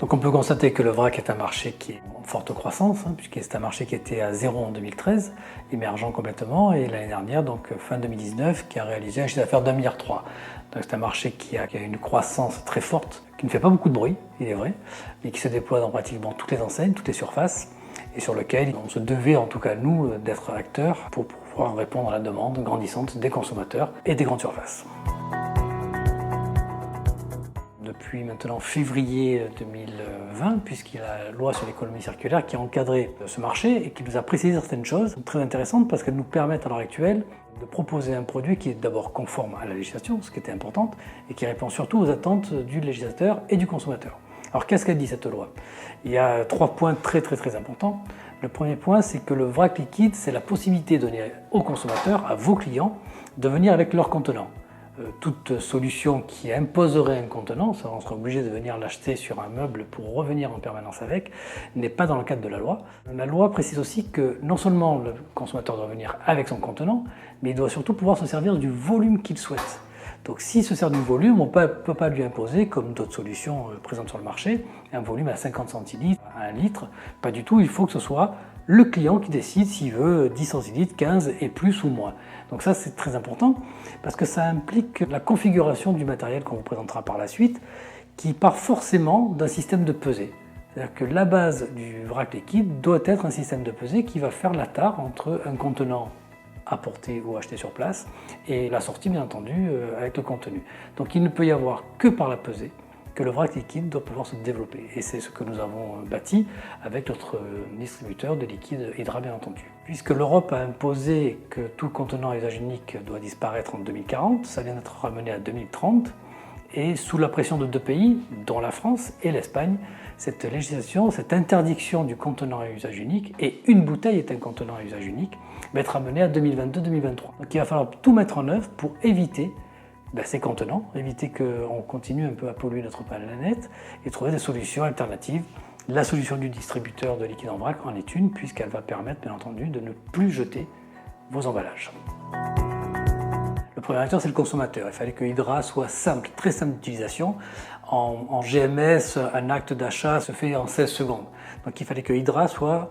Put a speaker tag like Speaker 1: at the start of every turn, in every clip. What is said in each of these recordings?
Speaker 1: Donc on peut constater que le vrac est un marché qui est en forte croissance, puisque c'est un marché qui était à 0 en 2013, émergent complètement, et l'année dernière, donc fin 2019, qui a réalisé un chiffre d'affaires d'1,3 milliard. Donc c'est un marché qui a une croissance très forte, qui ne fait pas beaucoup de bruit, il est vrai, mais qui se déploie dans pratiquement toutes les enseignes, toutes les surfaces, et sur lequel on se devait, en tout cas nous, d'être acteurs pour pouvoir répondre à la demande grandissante des consommateurs et des grandes surfaces. Depuis maintenant février 2020, puisqu'il y a la loi sur l'économie circulaire qui a encadré ce marché et qui nous a précisé certaines choses très intéressantes parce qu'elles nous permettent à l'heure actuelle de proposer un produit qui est d'abord conforme à la législation, ce qui était important, et qui répond surtout aux attentes du législateur et du consommateur. Alors qu'est-ce qu'elle dit cette loi? Il y a 3 points très importants. Le premier point, c'est que le vrac liquide, c'est la possibilité donnée aux consommateurs, à vos clients, de venir avec leur contenant. Toute solution qui imposerait un contenant, ça on serait obligé de venir l'acheter sur un meuble pour revenir en permanence avec, n'est pas dans le cadre de la loi. La loi précise aussi que non seulement le consommateur doit venir avec son contenant, mais il doit surtout pouvoir se servir du volume qu'il souhaite. Donc s'il se sert du volume, on ne peut pas lui imposer, comme d'autres solutions présentes sur le marché, un volume à 50 centilitres, à 1 litre. Pas du tout, il faut que ce soit le client qui décide s'il veut 10 centilitres, 15 et plus ou moins. Donc ça c'est très important parce que ça implique la configuration du matériel qu'on vous présentera par la suite qui part forcément d'un système de pesée. C'est-à-dire que la base du vrac liquide doit être un système de pesée qui va faire la tare entre un contenant apporté ou acheté sur place et la sortie bien entendu avec le contenu. Donc il ne peut y avoir que par la pesée que le vrac liquide doit pouvoir se développer. Et c'est ce que nous avons bâti avec notre distributeur de liquide Hydra bien entendu. Puisque l'Europe a imposé que tout contenant à usage unique doit disparaître en 2040, ça vient d'être ramené à 2030, et sous la pression de 2 pays, dont la France et l'Espagne, cette législation, cette interdiction du contenant à usage unique, et une bouteille est un contenant à usage unique, va être ramenée à 2022-2023. Donc il va falloir tout mettre en œuvre pour éviter ces contenants, éviter qu'on continue un peu à polluer notre planète et trouver des solutions alternatives. La solution du distributeur de liquide en vrac en est une, puisqu'elle va permettre bien entendu de ne plus jeter vos emballages. Le premier acteur, c'est le consommateur. Il fallait que Hydra soit simple, très simple d'utilisation. En GMS, un acte d'achat se fait en 16 secondes. Donc il fallait que Hydra soit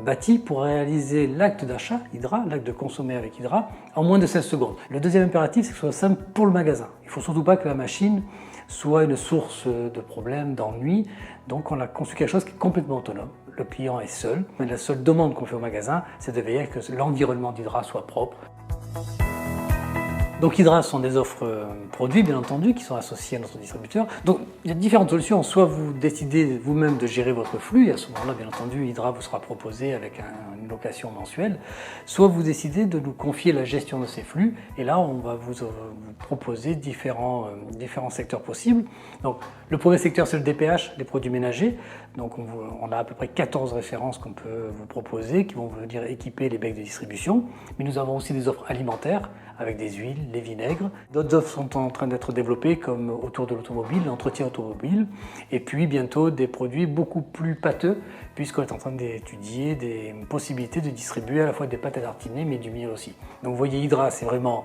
Speaker 1: bâti pour réaliser l'acte d'achat, Hydra, l'acte de consommer avec Hydra, en moins de 16 secondes. Le deuxième impératif, c'est que ce soit simple pour le magasin. Il ne faut surtout pas que la machine soit une source de problèmes, d'ennui. Donc on a conçu quelque chose qui est complètement autonome. Le client est seul. Mais la seule demande qu'on fait au magasin, c'est de veiller à ce que l'environnement d'Hydra soit propre. Donc Hydra sont des offres produits bien entendu qui sont associées à notre distributeur. Donc il y a différentes solutions. Soit vous décidez vous-même de gérer votre flux, et à ce moment-là bien entendu Hydra vous sera proposé avec une location mensuelle. Soit vous décidez de nous confier la gestion de ces flux, et là on va vous proposer différents secteurs possibles. Donc le premier secteur c'est le DPH, les produits ménagers. Donc on a à peu près 14 références qu'on peut vous proposer qui vont venir équiper les becs de distribution. Mais nous avons aussi des offres alimentaires avec des huiles, les vinaigres. D'autres offres sont en train d'être développées comme autour de l'automobile, l'entretien automobile. Et puis bientôt des produits beaucoup plus pâteux puisqu'on est en train d'étudier des possibilités de distribuer à la fois des pâtes à tartiner mais du miel aussi. Donc vous voyez Hydra c'est vraiment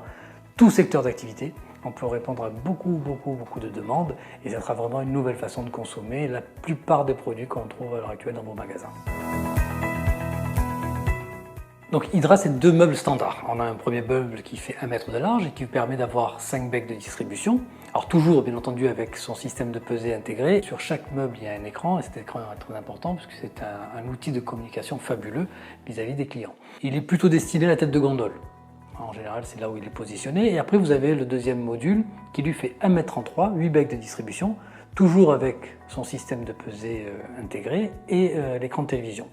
Speaker 1: tout secteur d'activité. On peut répondre à beaucoup de demandes et ça sera vraiment une nouvelle façon de consommer la plupart des produits qu'on trouve à l'heure actuelle dans vos magasins. Donc Hydra, c'est 2 meubles standards. On a un premier meuble qui fait 1 mètre de large et qui vous permet d'avoir 5 becs de distribution. Alors toujours, bien entendu, avec son système de pesée intégré. Sur chaque meuble, il y a un écran et cet écran est très important parce que c'est un outil de communication fabuleux vis-à-vis des clients. Il est plutôt destiné à la tête de gondole. En général, c'est là où il est positionné. Et après, vous avez le deuxième module qui lui fait 1,3 m, 8 becs de distribution, toujours avec son système de pesée intégré et l'écran de télévision.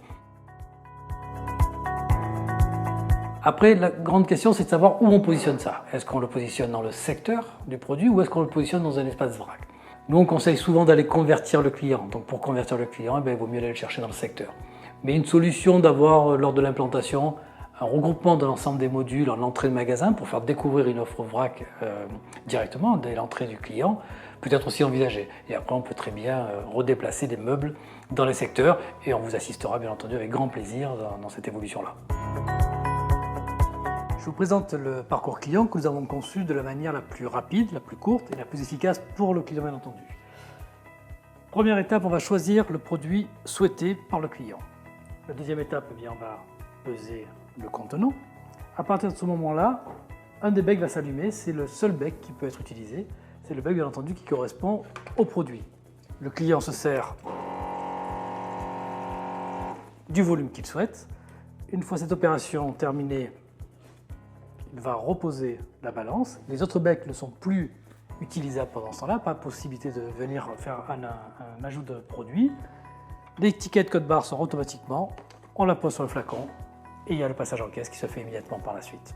Speaker 1: Après, la grande question, c'est de savoir où on positionne ça. Est-ce qu'on le positionne dans le secteur du produit ou est-ce qu'on le positionne dans un espace vrac? Nous, on conseille souvent d'aller convertir le client. Donc pour convertir le client, il vaut mieux aller le chercher dans le secteur. Mais une solution d'avoir, lors de l'implantation, un regroupement de l'ensemble des modules en entrée de magasin pour faire découvrir une offre vrac directement dès l'entrée du client peut être aussi envisagé. Et après, on peut très bien redéplacer des meubles dans les secteurs et on vous assistera bien entendu avec grand plaisir dans cette évolution-là. Je vous présente le parcours client que nous avons conçu de la manière la plus rapide, la plus courte et la plus efficace pour le client bien entendu. Première étape, on va choisir le produit souhaité par le client. La deuxième étape, eh bien, on va peser le contenant. À partir de ce moment-là, un des becs va s'allumer, c'est le seul bec qui peut être utilisé. C'est le bec, bien entendu, qui correspond au produit. Le client se sert du volume qu'il souhaite. Une fois cette opération terminée, il va reposer la balance. Les autres becs ne sont plus utilisables pendant ce temps-là, pas possibilité de venir faire un ajout de produit. L'étiquette code barre sort automatiquement, on la pose sur le flacon et il y a le passage en caisse qui se fait immédiatement par la suite.